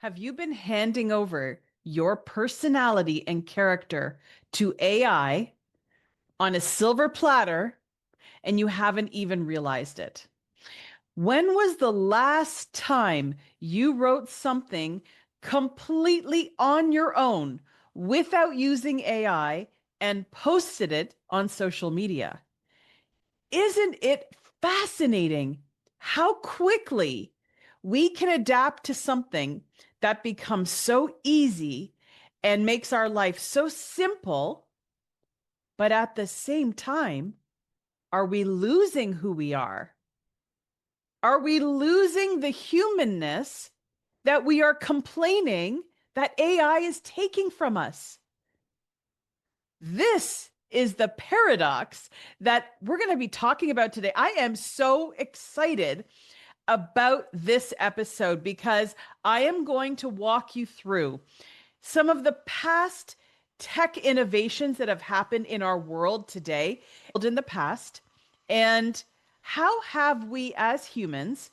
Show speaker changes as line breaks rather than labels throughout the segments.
Have you been handing over your personality and character to AI on a silver platter and you haven't even realized it? When was the last time you wrote something completely on your own without using AI and posted it on social media? Isn't it fascinating how quickly we can adapt to something that becomes so easy and makes our life so simple, but at the same time, are we losing who we are? Are we losing the humanness that we are complaining that AI is taking from us? This is the paradox that we're going to be talking about today. I am so excited about this episode because I am going to walk you through some of the past tech innovations that have happened in our world today, in the past, and how have we as humans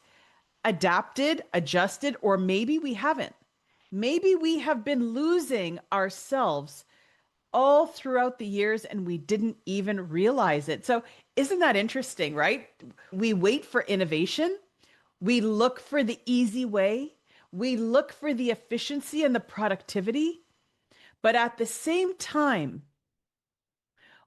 adapted, adjusted, or maybe we haven't. Maybe we have been losing ourselves all throughout the years and we didn't even realize it. So, isn't that interesting, right? We wait for innovation, we look for the easy way, we look for the efficiency and the productivity, but at the same time,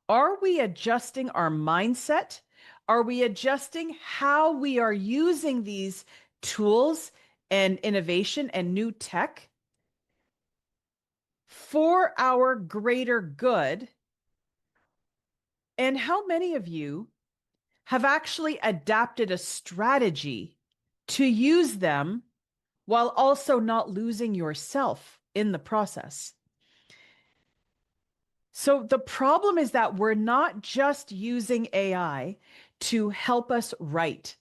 are we adjusting our mindset? Are we adjusting how we are using these tools and innovation and new tech for our greater good? And how many of you have actually adapted a strategy to use them while also not losing yourself in the process? So the problem is that we're not just using AI to help us write.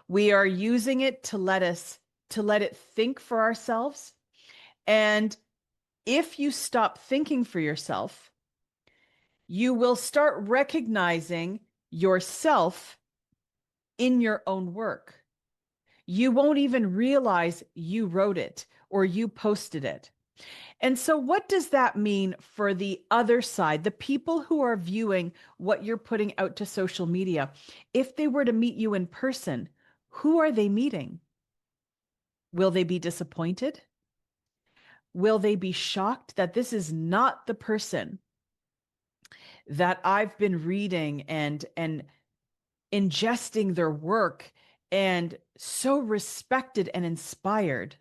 We are using it to let it think for ourselves. And if you stop thinking for yourself, you will start recognizing yourself in your own work. You won't even realize you wrote it or you posted it. And so, what does that mean for the other side, the people who are viewing what you're putting out to social media? If they were to meet you in person, who are they meeting? Will they be disappointed? Will they be shocked that this is not the person that I've been reading and ingesting their work and so respected and inspired?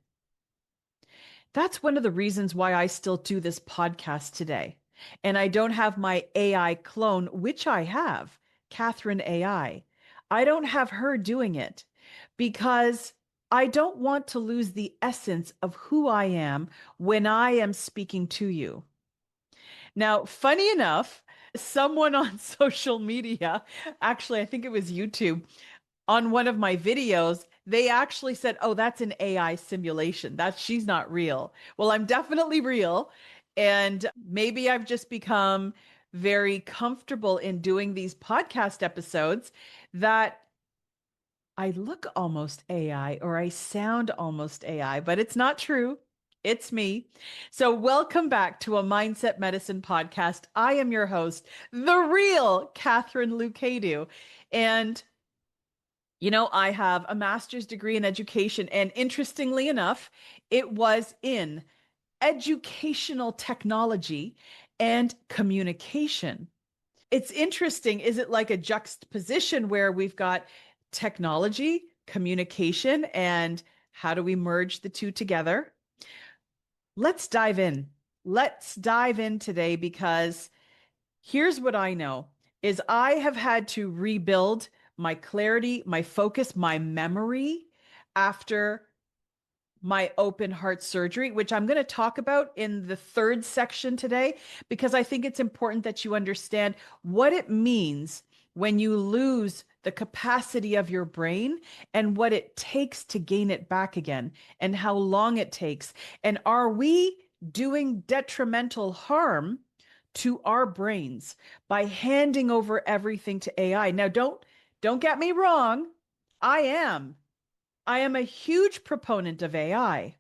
That's one of the reasons why I still do this podcast today. And I don't have my AI clone, which I have, Katharine AI. I don't have her doing it because I don't want to lose the essence of who I am when I am speaking to you. Now, funny enough, someone on social media, actually, I think it was YouTube, on one of my videos, they actually said, "Oh, that's an AI simulation. That she's not real." Well, I'm definitely real. And maybe I've just become very comfortable in doing these podcast episodes that I look almost AI or I sound almost AI, but it's not true. It's me. So, welcome back to a Mindset Medicine podcast. I am your host, the real Katharine Loucaidou. And I have a master's degree in education, and interestingly enough, it was in educational technology and communication. It's interesting. Is it like a juxtaposition where we've got technology, communication, and how do we merge the two together? Let's dive in. Let's dive in today because here's what I know is I have had to rebuild my clarity, my focus, my memory after my open heart surgery, which I'm going to talk about in the third section today, because I think it's important that you understand what it means when you lose the capacity of your brain and what it takes to gain it back again and how long it takes. And are we doing detrimental harm to our brains by handing over everything to AI? Now, don't get me wrong. I am. I am a huge proponent of AI.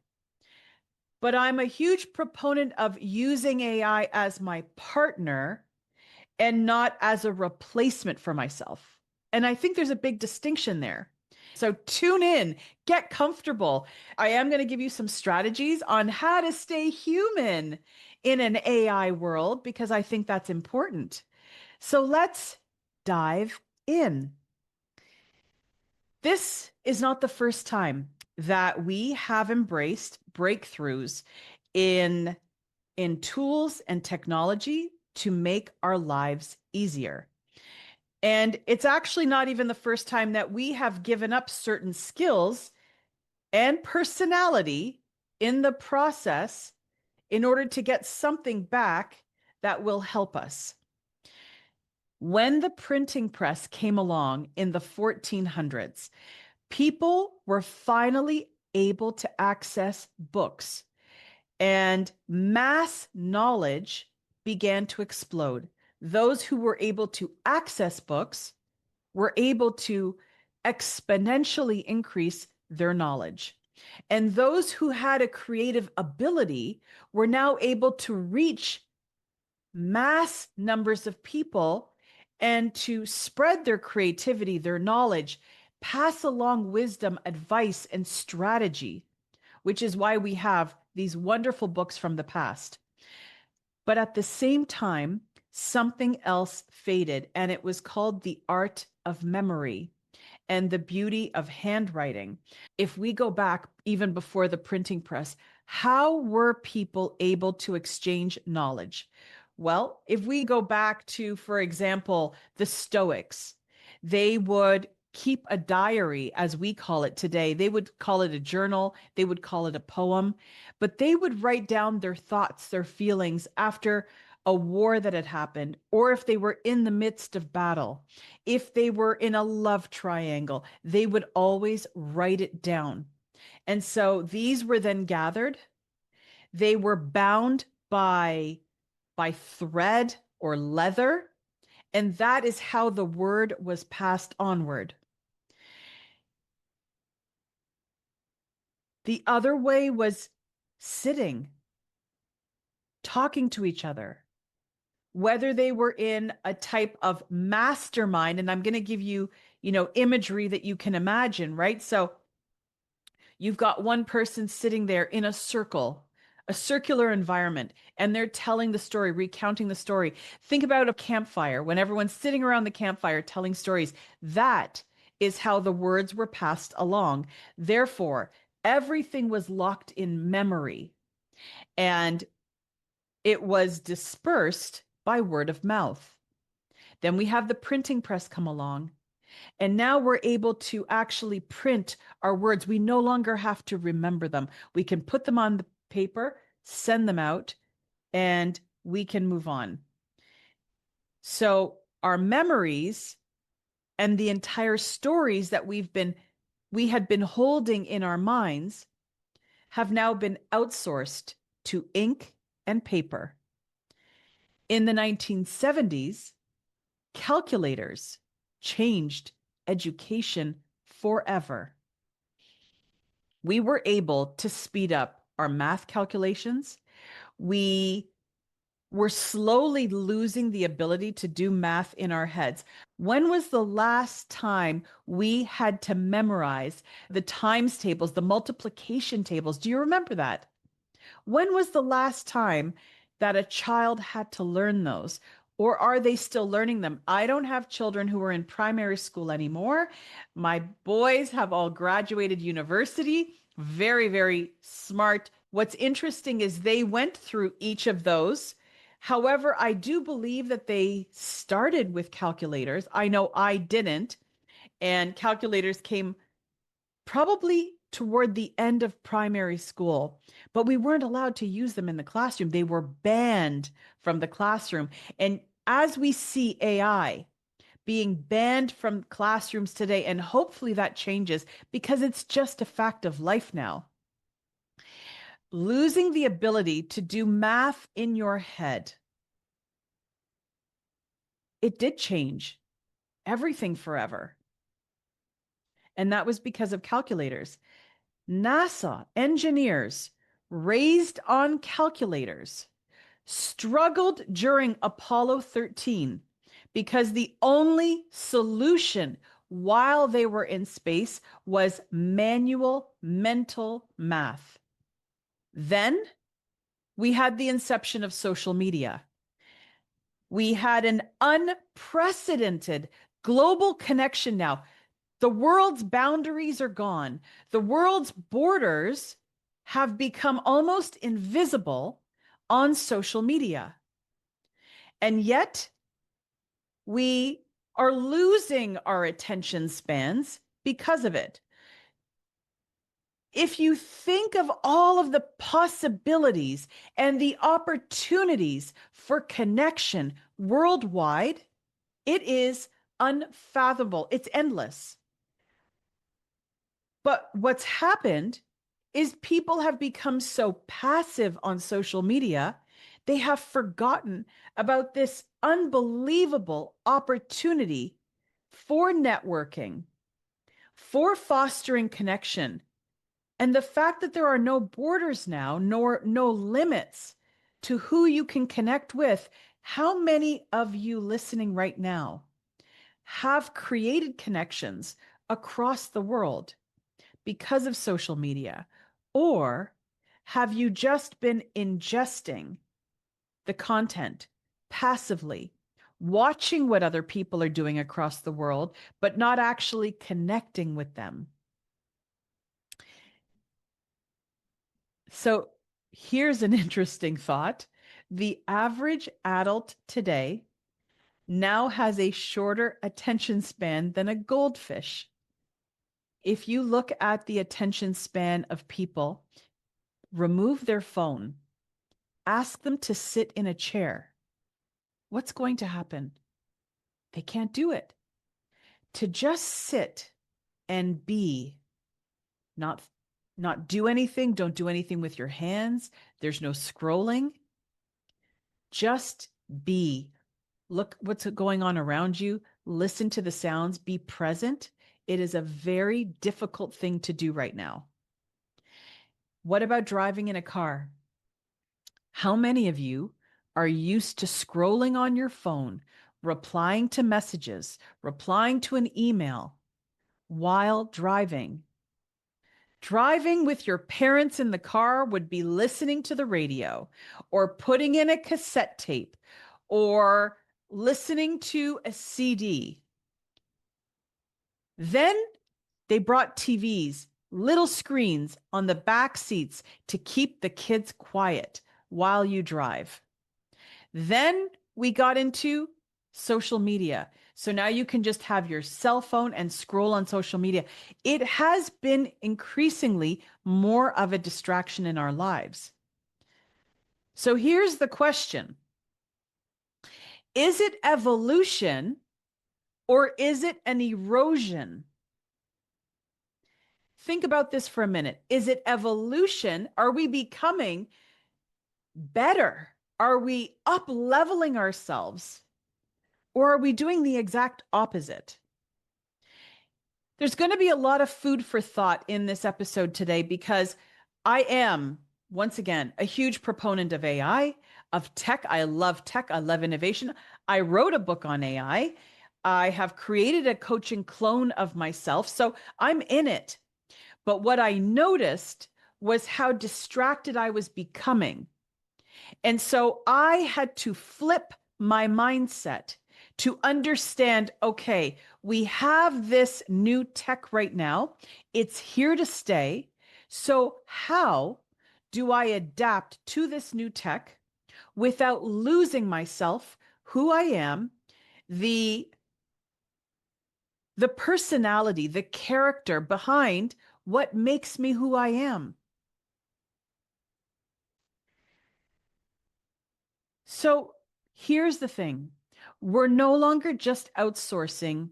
But I'm a huge proponent of using AI as my partner and not as a replacement for myself. And I think there's a big distinction there. So tune in, get comfortable. I am going to give you some strategies on how to stay human in an AI world because I think that's important. So let's dive in. This is not the first time that we have embraced breakthroughs in tools and technology to make our lives easier. And it's actually not even the first time that we have given up certain skills and personality in the process in order to get something back that will help us. When the printing press came along in the 1400s, people were finally able to access books and mass knowledge began to explode. Those who were able to access books were able to exponentially increase their knowledge. And those who had a creative ability were now able to reach mass numbers of people and to spread their creativity, their knowledge, pass along wisdom, advice, and strategy, which is why we have these wonderful books from the past. But at the same time, something else faded, and it was called the art of memory and the beauty of handwriting. If we go back even before the printing press, how were people able to exchange knowledge? Well, if we go back to, for example, the Stoics, they would keep a diary, as we call it today. They would call it a journal, they would call it a poem, but they would write down their thoughts, their feelings after a war that had happened, or if they were in the midst of battle, if they were in a love triangle, they would always write it down. And so these were then gathered. They were bound by thread or leather, and that is how the word was passed onward. The other way was sitting, talking to each other, whether they were in a type of mastermind. And I'm going to give you, imagery that you can imagine, right? So you've got one person sitting there in a circle, a circular environment, and they're telling the story, recounting the story. Think about a campfire when everyone's sitting around the campfire telling stories. That is how the words were passed along. Therefore, everything was locked in memory and it was dispersed by word of mouth. Then we have the printing press come along. And now we're able to actually print our words. We no longer have to remember them. We can put them on the paper, send them out, and we can move on. So our memories and the entire stories that we had been holding in our minds have now been outsourced to ink and paper. In the 1970s, calculators changed education forever. We were able to speed up our math calculations. We were slowly losing the ability to do math in our heads. When was the last time we had to memorize the times tables, the multiplication tables? Do you remember that? When was the last time that a child had to learn those? Or are they still learning them? I don't have children who are in primary school anymore. My boys have all graduated university. Very, very smart. What's interesting is they went through each of those. However, I do believe that they started with calculators. I know I didn't. And calculators came probably toward the end of primary school, but we weren't allowed to use them in the classroom. They were banned from the classroom. And as we see AI being banned from classrooms today, and hopefully that changes because it's just a fact of life now, losing the ability to do math in your head, it did change everything forever. And that was because of calculators. NASA engineers raised on calculators, struggled during Apollo 13 because the only solution while they were in space was manual mental math. Then we had the inception of social media. We had an unprecedented global connection now. The world's boundaries are gone. The world's borders have become almost invisible on social media. And yet, we are losing our attention spans because of it. If you think of all of the possibilities and the opportunities for connection worldwide, it is unfathomable. It's endless. But what's happened is people have become so passive on social media, they have forgotten about this unbelievable opportunity for networking, for fostering connection. And the fact that there are no borders now, nor no limits to who you can connect with. How many of you listening right now have created connections across the world because of social media? Or have you just been ingesting the content passively, watching what other people are doing across the world, but not actually connecting with them? So here's an interesting thought. The average adult today now has a shorter attention span than a goldfish. If you look at the attention span of people, remove their phone, ask them to sit in a chair, what's going to happen? They can't do it. To just sit and be, not not do anything, don't do anything with your hands. There's no scrolling. Just be. Look what's going on around you. Listen to the sounds. Be present. It is a very difficult thing to do right now. What about driving in a car? How many of you are used to scrolling on your phone, replying to messages, replying to an email while driving? Driving with your parents in the car would be listening to the radio or putting in a cassette tape or listening to a CD. Then they brought TVs, little screens on the back seats to keep the kids quiet while you drive. Then we got into social media. So now you can just have your cell phone and scroll on social media. It has been increasingly more of a distraction in our lives. So here's the question. Is it evolution or is it an erosion? Think about this for a minute. Is it evolution? Are we becoming better? Are we up-leveling ourselves? Or are we doing the exact opposite? There's going to be a lot of food for thought in this episode today because I am, once again, a huge proponent of AI, of tech. I love tech. I love innovation. I wrote a book on AI. I have created a coaching clone of myself. So I'm in it. But what I noticed was how distracted I was becoming. And so I had to flip my mindset to understand, okay, we have this new tech right now. It's here to stay. So how do I adapt to this new tech without losing myself, who I am, the personality, the character behind what makes me who I am? So here's the thing. We're no longer just outsourcing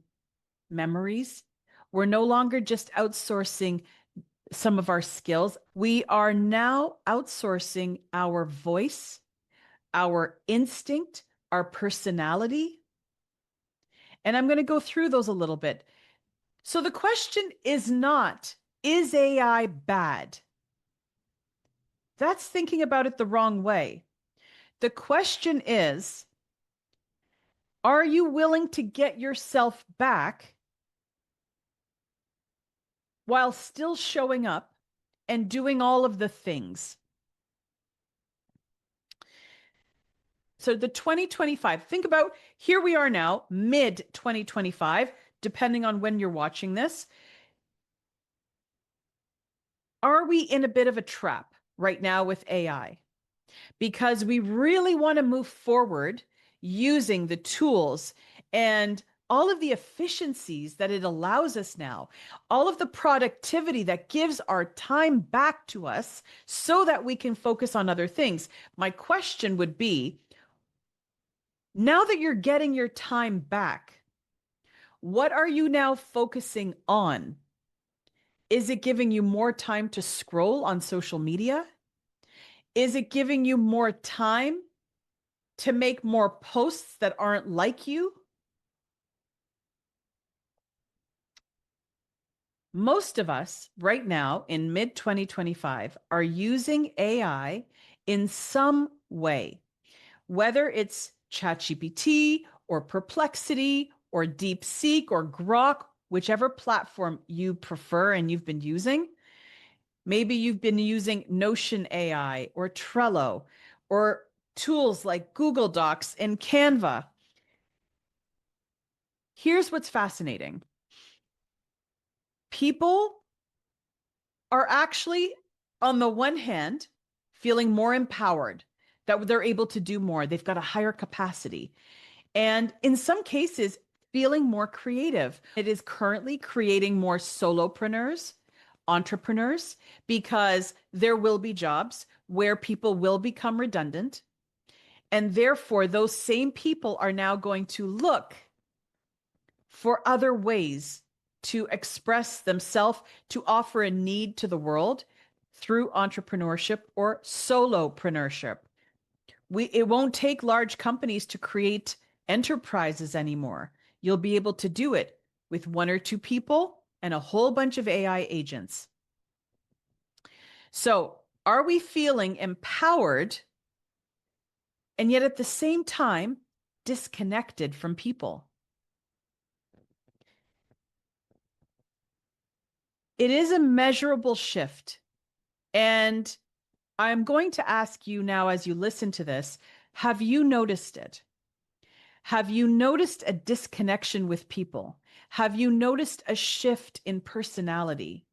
memories. We're no longer just outsourcing some of our skills. We are now outsourcing our voice, our instinct, our personality. And I'm going to go through those a little bit. So the question is not, is AI bad? That's thinking about it the wrong way. The question is, are you willing to get yourself back while still showing up and doing all of the things? So the 2025, think about, here we are now, mid 2025, depending on when you're watching this. Are we in a bit of a trap right now with AI? Because we really want to move forward using the tools and all of the efficiencies that it allows us now, all of the productivity that gives our time back to us so that we can focus on other things. My question would be, now that you're getting your time back, what are you now focusing on? Is it giving you more time to scroll on social media? Is it giving you more time to make more posts that aren't like you? Most of us right now in mid 2025 are using AI in some way, whether it's ChatGPT or Perplexity or DeepSeek or Grok, whichever platform you prefer and you've been using. Maybe you've been using Notion AI or Trello or tools like Google Docs and Canva. Here's what's fascinating. People are actually, on the one hand, feeling more empowered, that they're able to do more. They've got a higher capacity. And in some cases, feeling more creative. It is currently creating more solopreneurs, entrepreneurs, because there will be jobs where people will become redundant. And therefore, those same people are now going to look for other ways to express themselves, to offer a need to the world through entrepreneurship or solopreneurship. It won't take large companies to create enterprises anymore. You'll be able to do it with one or two people and a whole bunch of AI agents. So, are we feeling empowered and yet at the same time disconnected from people? It is a measurable shift. And I'm going to ask you now, as you listen to this, have you noticed it? Have you noticed a disconnection with people? Have you noticed a shift in personality?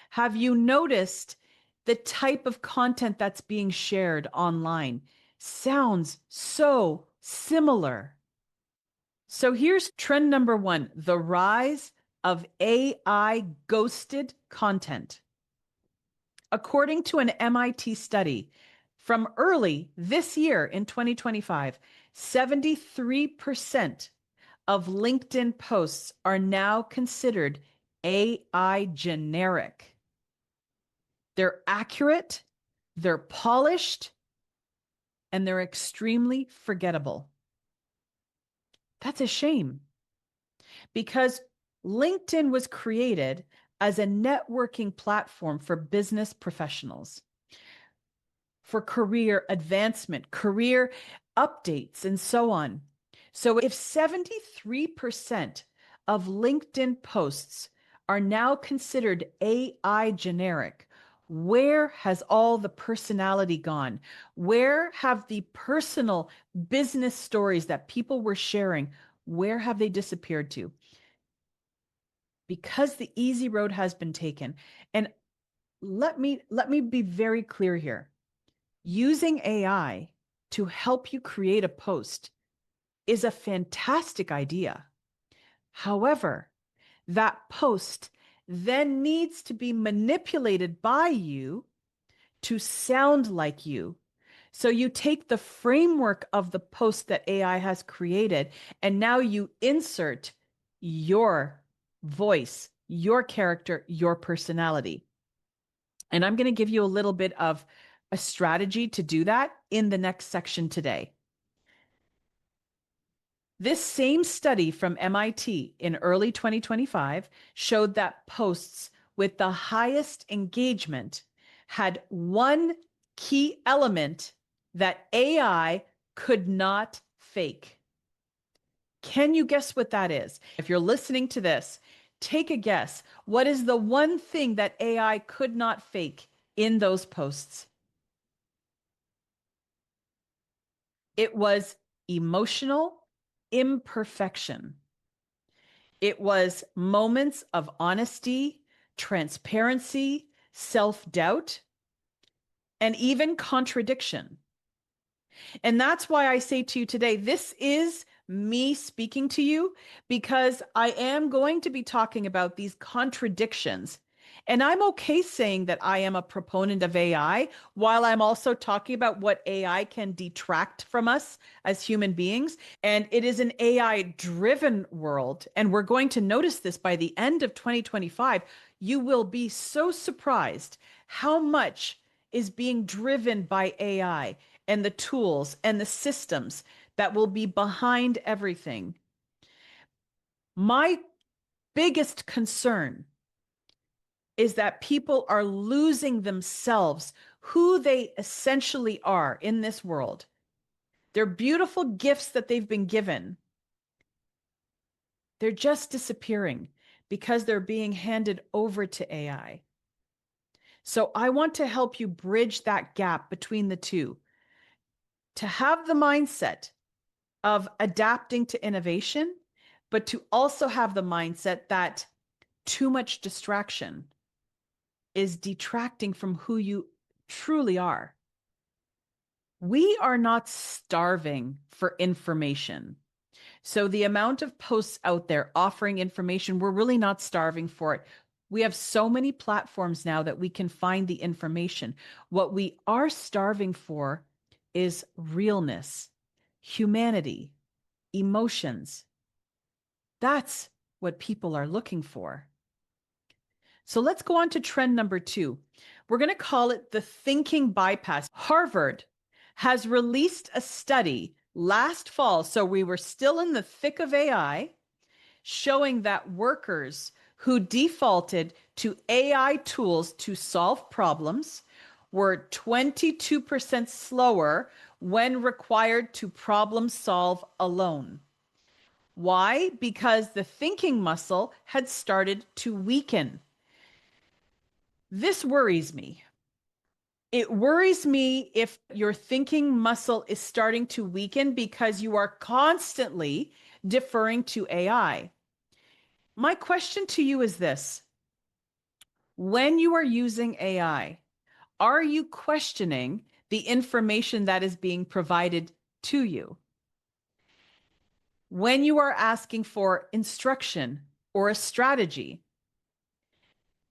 Have you noticed the type of content that's being shared online? Sounds so similar. So here's trend number one, the rise of AI ghosted content. According to an MIT study from early this year in 2025, 73% of LinkedIn posts are now considered AI generic. They're accurate, they're polished, and they're extremely forgettable. That's a shame because LinkedIn was created as a networking platform for business professionals, for career advancement, career updates, and so on. So if 73% of LinkedIn posts are now considered AI generic, where has all the personality gone? Where have the personal business stories that people were sharing, where have they disappeared to? Because the easy road has been taken. And let me be very clear here. Using AI to help you create a post is a fantastic idea. However, that post then needs to be manipulated by you to sound like you. So you take the framework of the post that AI has created, and now you insert your voice, your character, your personality. And I'm going to give you a little bit of a strategy to do that in the next section today. This same study from MIT in early 2025 showed that posts with the highest engagement had 1 key element that AI could not fake. Can you guess what that is? If you're listening to this, take a guess. What is the one thing that AI could not fake in those posts? It was emotional imperfection. It was moments of honesty, transparency, self-doubt, and even contradiction. And that's why I say to you today, this is me speaking to you, because I am going to be talking about these contradictions. And I'm okay saying that I am a proponent of AI while I'm also talking about what AI can detract from us as human beings. And it is an AI driven world. And we're going to notice this by the end of 2025. You will be so surprised how much is being driven by AI and the tools and the systems that will be behind everything. My biggest concern is that people are losing themselves, who they essentially are in this world. They're beautiful gifts that they've been given. They're just disappearing because they're being handed over to AI. So I want to help you bridge that gap between the two, to have the mindset of adapting to innovation, but to also have the mindset that too much distraction is detracting from who you truly are. We are not starving for information. So the amount of posts out there offering information, we're really not starving for it. We have so many platforms now that we can find the information. What we are starving for is realness, humanity, emotions. That's what people are looking for. So let's go on to trend number 2. We're going to call it the thinking bypass. Harvard has released a study last fall, so we were still in the thick of AI, showing that workers who defaulted to AI tools to solve problems were 22% slower when required to problem solve alone. Why? Because the thinking muscle had started to weaken. This worries me. It worries me if your thinking muscle is starting to weaken because you are constantly deferring to AI. My question to you is this: when you are using AI, are you questioning the information that is being provided to you? When you are asking for instruction or a strategy,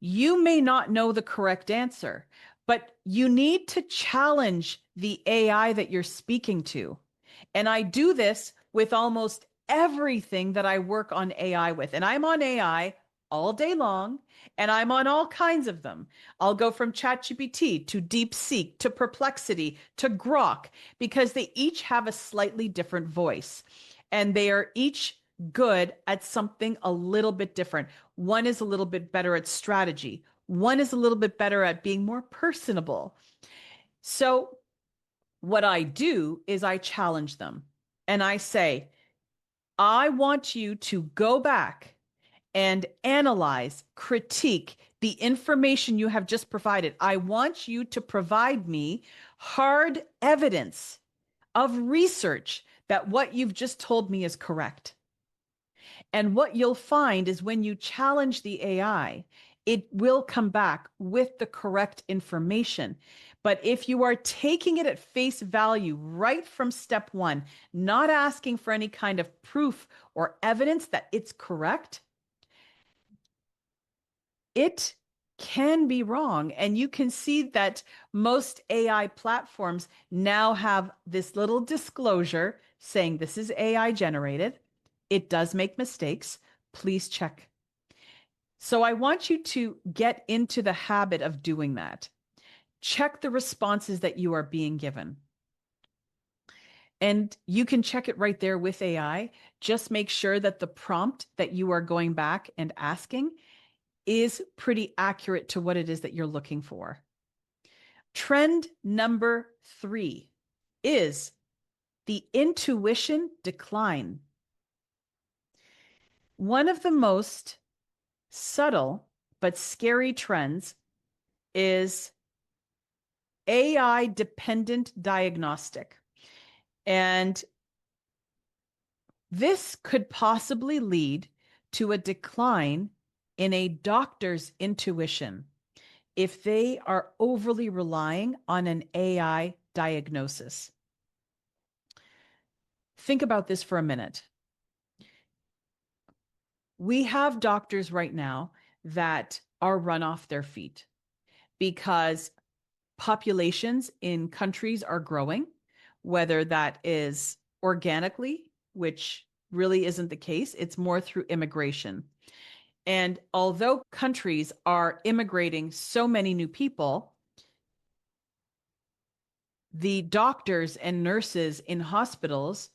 you may not know the correct answer, but you need to challenge the AI that you're speaking to. And I do this with almost everything that I work on AI with. And I'm on AI all day long, and I'm on all kinds of them. I'll go from ChatGPT to DeepSeek to Perplexity to Grok, because they each have a slightly different voice. And they are each good at something a little bit different. One is a little bit better at strategy. One is a little bit better at being more personable. So what I do is I challenge them and I say, I want you to go back and analyze, critique the information you have just provided. I want you to provide me hard evidence of research that what you've just told me is correct. And what you'll find is when you challenge the AI, it will come back with the correct information. But if you are taking it at face value right from step one, not asking for any kind of proof or evidence that it's correct, it can be wrong. And you can see that most AI platforms now have this little disclosure saying this is AI generated. It does make mistakes. Please check. So I want you to get into the habit of doing that. Check the responses that you are being given. And you can check it right there with AI. Just make sure that the prompt that you are going back and asking is pretty accurate to what it is that you're looking for. Trend number 3 is the intuition decline. One of the most subtle but scary trends is AI dependent diagnostic. And this could possibly lead to a decline in a doctor's intuition if they are overly relying on an AI diagnosis. Think about this for a minute. We have doctors right now that are run off their feet because populations in countries are growing, whether that is organically, which really isn't the case, it's more through immigration. And although countries are immigrating so many new people, the doctors and nurses in hospitals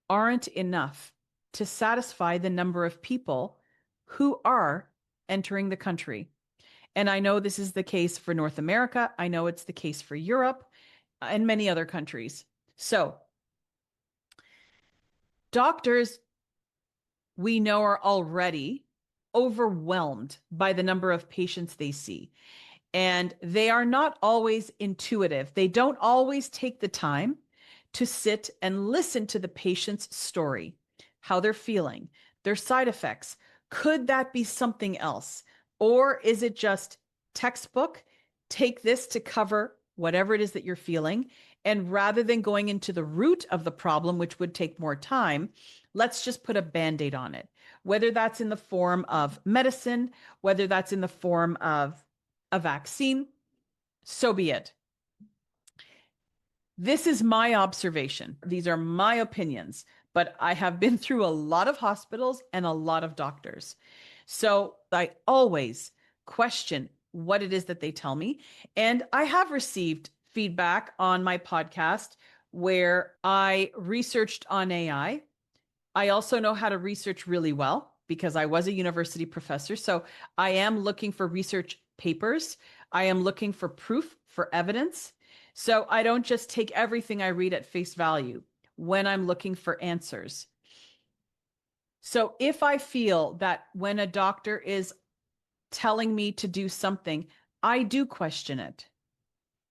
aren't enough to satisfy the number of people who are entering the country. And I know this is the case for North America. I know it's the case for Europe and many other countries. So, doctors, we know, are already overwhelmed by the number of patients they see. And they are not always intuitive. They don't always take the time to sit and listen to the patient's story, how they're feeling, their side effects. Could that be something else? Or is it just textbook? Take this to cover whatever it is that you're feeling. And rather than going into the root of the problem, which would take more time, let's just put a band-aid on it. Whether that's in the form of medicine, whether that's in the form of a vaccine, so be it. This is my observation. These are my opinions, but I have been through a lot of hospitals and a lot of doctors. So I always question what it is that they tell me. And I have received feedback on my podcast where I researched on AI. I also know how to research really well because I was a university professor. So I am looking for research papers. I am looking for proof, for evidence. So I don't just take everything I read at face value when I'm looking for answers. So if I feel that when a doctor is telling me to do something, I do question it.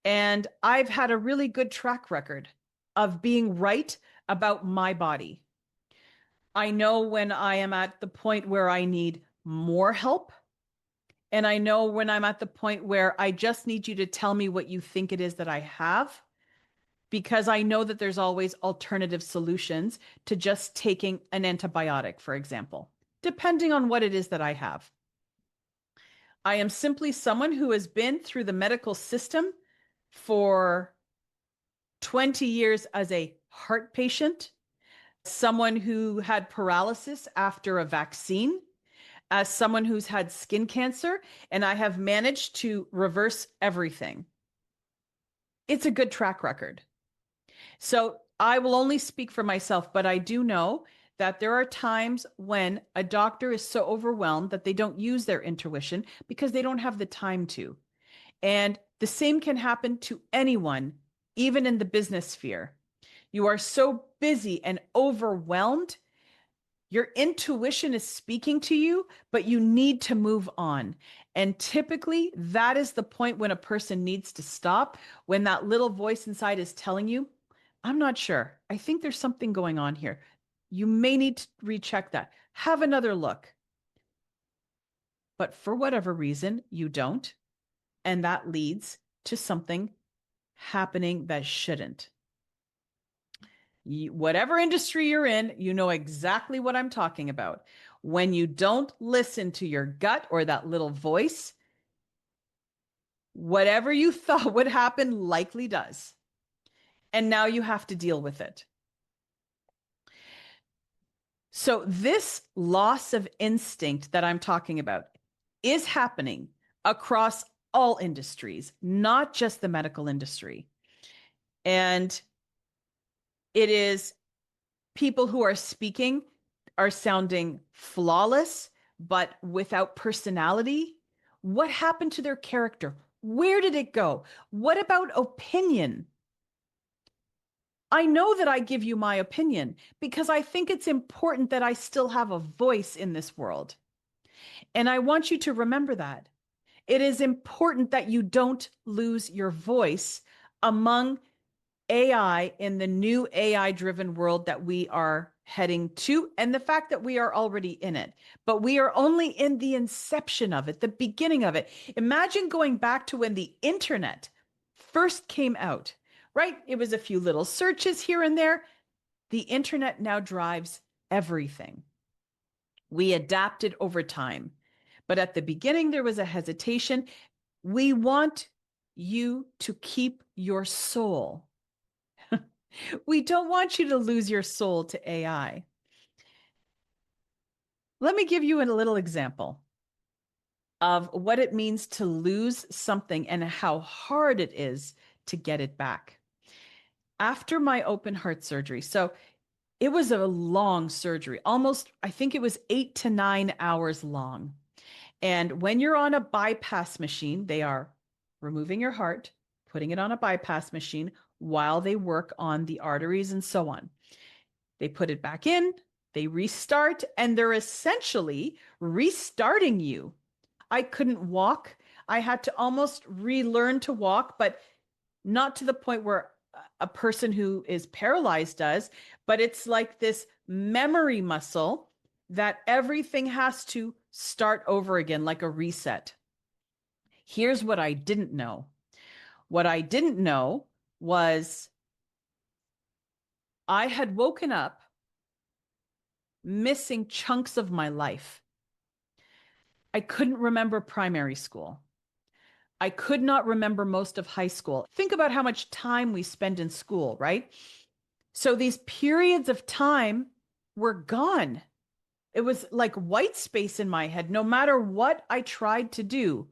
And I've had a really good track record of being right about my body. I know when I am at the point where I need more help. And I know when I'm at the point where I just need you to tell me what you think it is that I have, because I know that there's always alternative solutions to just taking an antibiotic, for example, depending on what it is that I have. I am simply someone who has been through the medical system for 20 years as a heart patient, someone who had paralysis after a vaccine, as someone who's had skin cancer, and I have managed to reverse everything. It's a good track record. So I will only speak for myself, but I do know that there are times when a doctor is so overwhelmed that they don't use their intuition because they don't have the time to. And the same can happen to anyone, even in the business sphere. You are so busy and overwhelmed. Your intuition is speaking to you, but you need to move on. And typically, that is the point when a person needs to stop, when that little voice inside is telling you, I'm not sure. I think there's something going on here. You may need to recheck that. Have another look. But for whatever reason, you don't. And that leads to something happening that shouldn't. Whatever industry you're in, you know exactly what I'm talking about. When you don't listen to your gut or that little voice, whatever you thought would happen likely does. And now you have to deal with it. So this loss of instinct that I'm talking about is happening across all industries, not just the medical industry. And it is people who are speaking are sounding flawless, but without personality. What happened to their character? Where did it go? What about opinion? I know that I give you my opinion because I think it's important that I still have a voice in this world. And I want you to remember that. It is important that you don't lose your voice among AI in the new AI driven world that we are heading to, and the fact that we are already in it, but we are only in the inception of it, the beginning of it. Imagine going back to when the internet first came out, right? It was a few little searches here and there. The internet now drives everything. We adapted over time. But at the beginning, there was a hesitation. We want you to keep your soul. We don't want you to lose your soul to AI. Let me give you a little example of what it means to lose something and how hard it is to get it back. After my open heart surgery, so it was a long surgery, almost, I think it was 8 to 9 hours long. And when you're on a bypass machine, they are removing your heart, putting it on a bypass machine while they work on the arteries and so on. They put it back in, they restart, and they're essentially restarting you. I couldn't walk. I had to almost relearn to walk, but not to the point where a person who is paralyzed does, but it's like this memory muscle that everything has to start over again, like a reset. Here's what I didn't know. What I didn't know was I had woken up missing chunks of my life. I couldn't remember primary school. I could not remember most of high school. Think about how much time we spend in school, right? So these periods of time were gone. It was like white space in my head. No matter what I tried to do,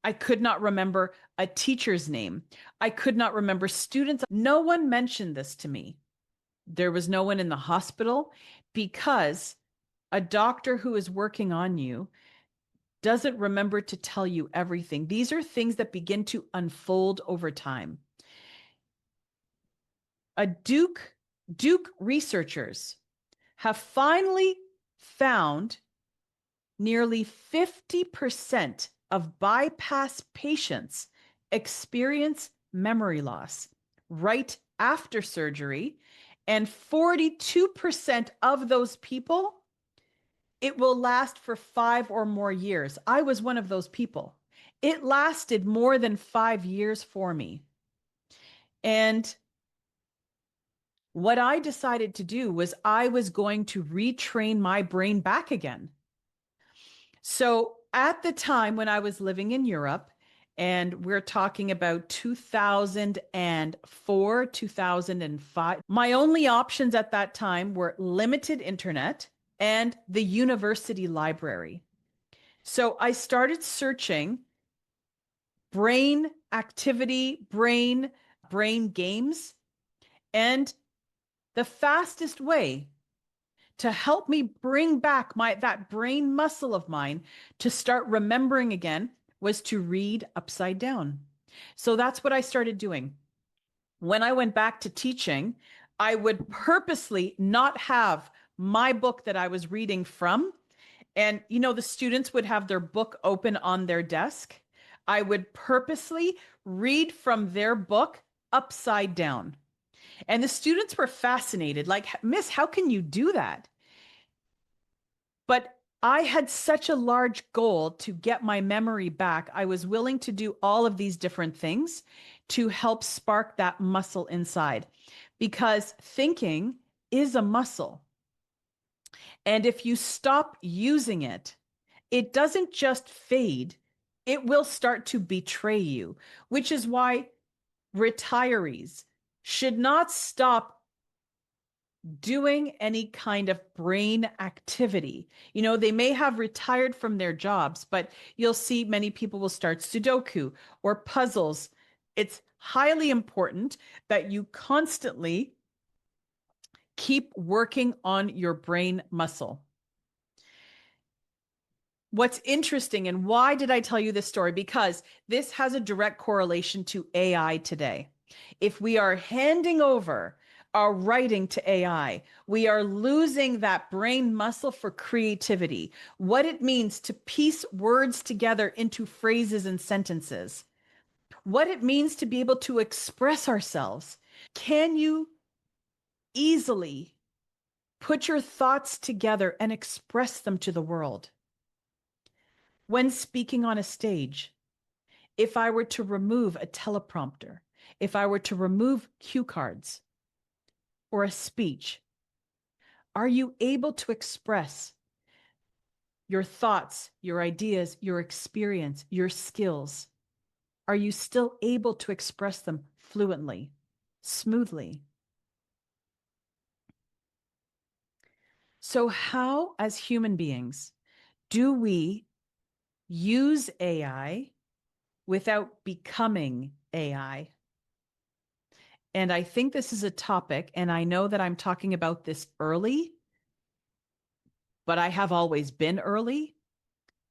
I could not remember a teacher's name. I could not remember students. No one mentioned this to me. There was no one in the hospital because a doctor who is working on you doesn't remember to tell you everything. These are things that begin to unfold over time. Duke researchers have finally found nearly 50% of bypass patients experience memory loss right after surgery, and 42% of those people, it will last for 5 or more years. I was one of those people. It lasted more than 5 years for me. And what I decided to do was I was going to retrain my brain back again. So at the time when I was living in Europe, and we're talking about 2004, 2005, my only options at that time were limited internet and the university library. So I started searching brain activity, brain games, and the fastest way to help me bring back that brain muscle of mine to start remembering again was to read upside down. So that's what I started doing. When I went back to teaching, I would purposely not have my book that I was reading from. And, the students would have their book open on their desk. I would purposely read from their book upside down. And the students were fascinated, like, Miss, how can you do that? But I had such a large goal to get my memory back. I was willing to do all of these different things to help spark that muscle inside, because thinking is a muscle. And if you stop using it, it doesn't just fade, it will start to betray you, which is why retirees should not stop doing any kind of brain activity. They may have retired from their jobs, but you'll see many people will start Sudoku or puzzles. It's highly important that you constantly keep working on your brain muscle. What's interesting, and why did I tell you this story? Because this has a direct correlation to AI today. If we are handing over our writing to AI, we are losing that brain muscle for creativity, what it means to piece words together into phrases and sentences, what it means to be able to express ourselves. Can you easily put your thoughts together and express them to the world? When speaking on a stage, if I were to remove a teleprompter, if I were to remove cue cards or a speech, are you able to express your thoughts, your ideas, your experience, your skills? Are you still able to express them fluently, smoothly? So, how, as human beings, do we use AI without becoming AI? And I think this is a topic, and I know that I'm talking about this early, but I have always been early.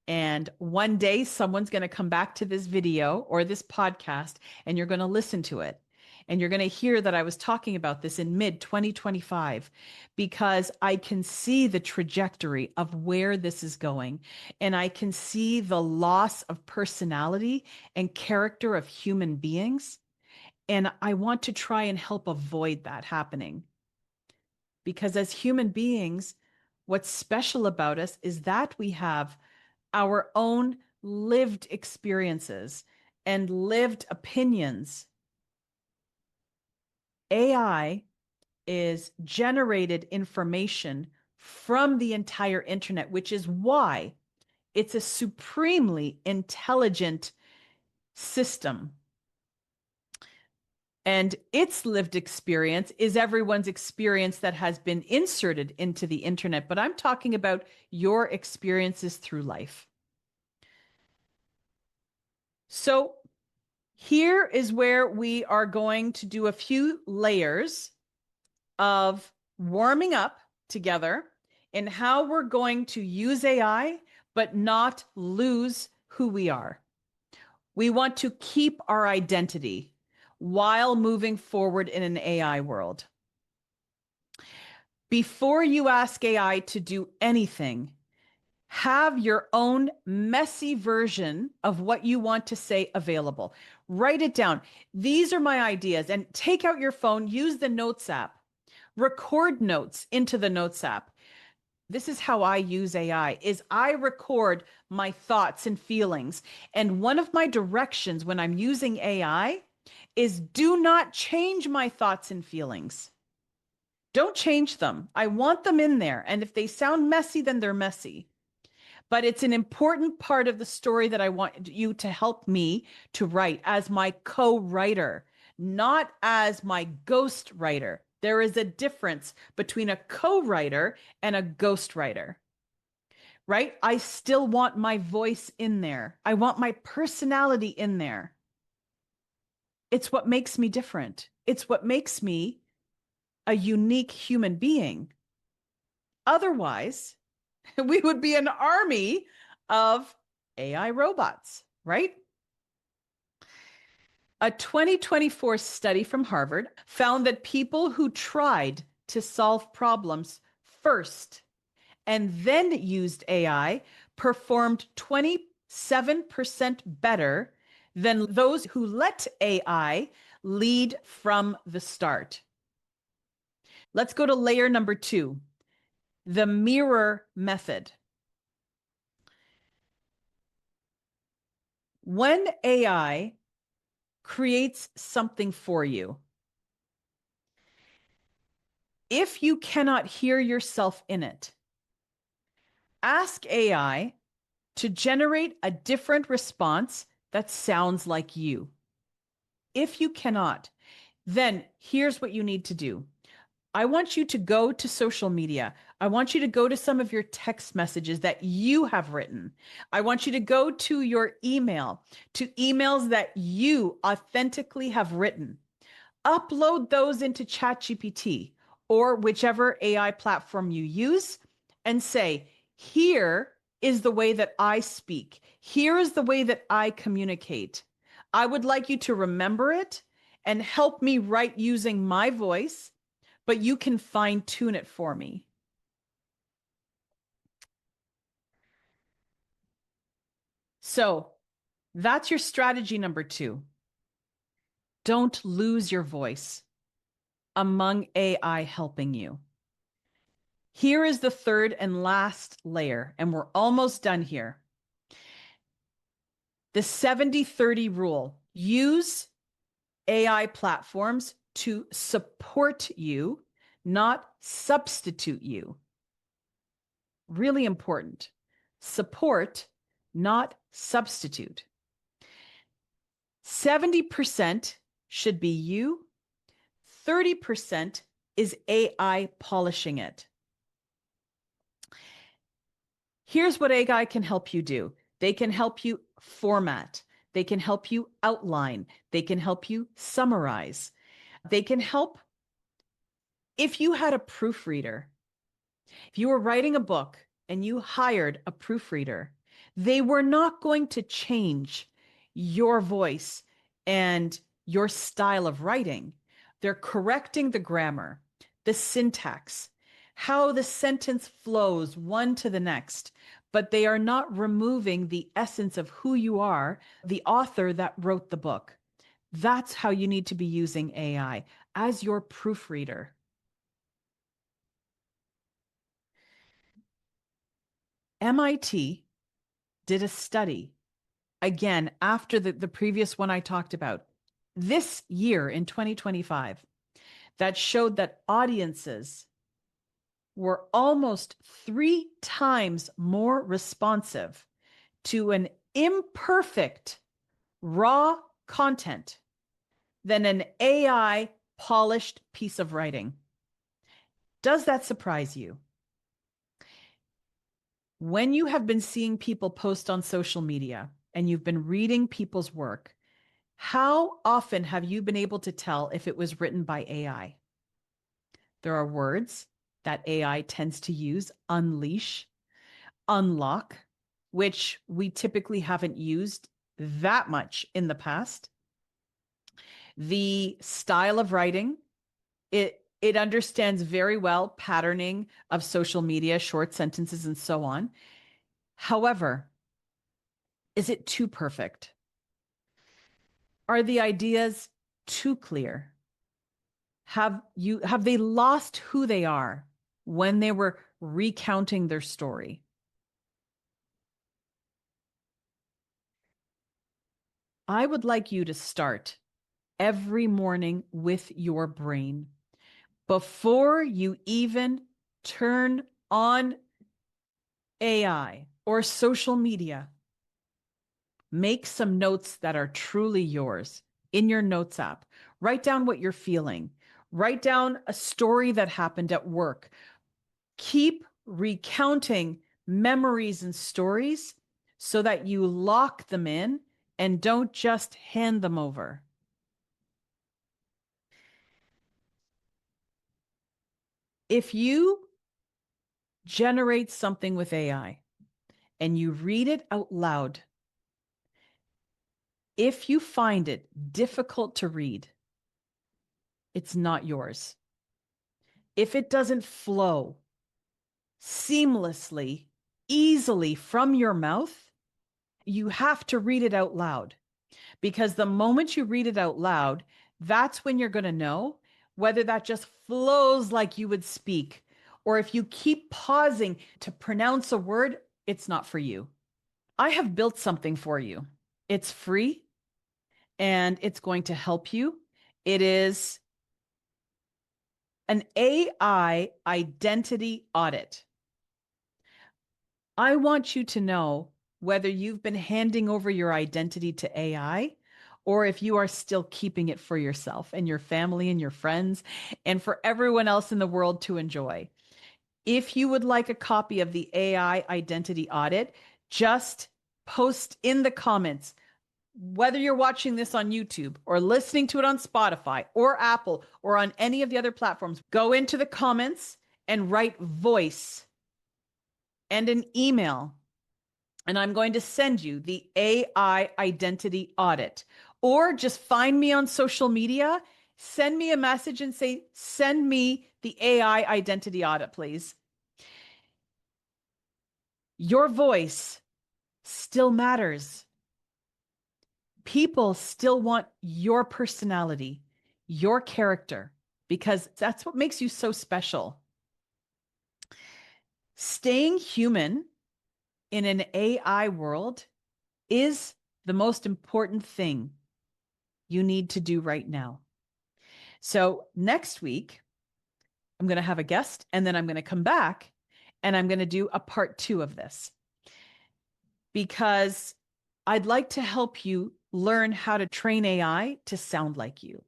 And one day someone's going to come back to this video or this podcast, and you're going to listen to it. And you're going to hear that I was talking about this in mid 2025 because I can see the trajectory of where this is going. And I can see the loss of personality and character of human beings. And I want to try and help avoid that happening. Because as human beings, what's special about us is that we have our own lived experiences and lived opinions. AI is generated information from the entire internet, which is why it's a supremely intelligent system. And its lived experience is everyone's experience that has been inserted into the internet. But I'm talking about your experiences through life. So here is where we are going to do a few layers of warming up together in how we're going to use AI, but not lose who we are. We want to keep our identity while moving forward in an AI world. Before you ask AI to do anything, have your own messy version of what you want to say available. Write it down. These are my ideas. And take out your phone, use the Notes app, record notes into the Notes app. This is how I use AI is I record my thoughts and feelings. And one of my directions when I'm using AI is do not change my thoughts and feelings. Don't change them. I want them in there. And if they sound messy, then they're messy. But it's an important part of the story that I want you to help me to write as my co-writer, not as my ghost writer. There is a difference between a co-writer and a ghost writer, right? I still want my voice in there. I want my personality in there. It's what makes me different. It's what makes me a unique human being. Otherwise, we would be an army of AI robots, right? A 2024 study from Harvard found that people who tried to solve problems first and then used AI performed 27% better than those who let AI lead from the start. Let's go to layer number 2, the mirror method. When AI creates something for you, if you cannot hear yourself in it, ask AI to generate a different response that sounds like you. If you cannot, then here's what you need to do. I want you to go to social media. I want you to go to some of your text messages that you have written. I want you to go to your email, to emails that you authentically have written. Upload those into ChatGPT or whichever AI platform you use and say, here is the way that I speak. Here is the way that I communicate. I would like you to remember it and help me write using my voice, but you can fine tune it for me. So that's your strategy number 2. Don't lose your voice among AI helping you. Here is the third and last layer, and we're almost done here. The 70-30 rule. Use AI platforms to support you, not substitute you. Really important. Support, not substitute. 70% should be you. 30% is AI polishing it. Here's what AI can help you do. They can help you format. They can help you outline. They can help you summarize. They can help if you had a proofreader. If you were writing a book and you hired a proofreader, they were not going to change your voice and your style of writing. They're correcting the grammar, the syntax, how the sentence flows one to the next, but they are not removing the essence of who you are, the author that wrote the book. That's how you need to be using AI as your proofreader. MIT did a study, again, after the previous one I talked about, this year in 2025, that showed that audiences were almost 3 times more responsive to an imperfect, raw content than an AI polished piece of writing. Does that surprise you? When you have been seeing people post on social media and you've been reading people's work, how often have you been able to tell if it was written by AI? There are words that AI tends to use: unleash, unlock, which we typically haven't used that much in the past. The style of writing, it understands very well patterning of social media, short sentences, and so on. However, is it too perfect? Are the ideas too clear? Have they lost who they are when they were recounting their story? I would like you to start every morning with your brain. Before you even turn on AI or social media, make some notes that are truly yours in your notes app. Write down what you're feeling. Write down a story that happened at work. Keep recounting memories and stories so that you lock them in and don't just hand them over. If you generate something with AI and you read it out loud, if you find it difficult to read, it's not yours. If it doesn't flow seamlessly, easily from your mouth, you have to read it out loud. Because the moment you read it out loud, that's when you're going to know whether that just flows like you would speak, or if you keep pausing to pronounce a word, it's not for you. I have built something for you. It's free and it's going to help you. It is an AI identity audit. I want you to know whether you've been handing over your identity to AI or if you are still keeping it for yourself and your family and your friends and for everyone else in the world to enjoy. If you would like a copy of the AI identity audit, just post in the comments, whether you're watching this on YouTube or listening to it on Spotify or Apple or on any of the other platforms, go into the comments and write voice and an email and I'm going to send you the AI identity audit. Or just find me on social media, send me a message and say, send me the AI identity audit, please. Your voice still matters. People still want your personality, your character, because that's what makes you so special. Staying human in an AI world is the most important thing you need to do right now. So next week, I'm going to have a guest, and then I'm going to come back and I'm going to do a part 2 of this, because I'd like to help you learn how to train AI to sound like you.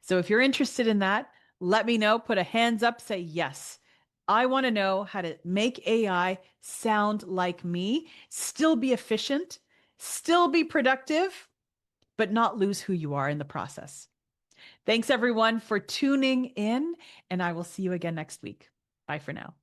So if you're interested in that, let me know. Put a hands up, say yes. I want to know how to make AI sound like me, still be efficient, still be productive, but not lose who you are in the process. Thanks everyone for tuning in, and I will see you again next week. Bye for now.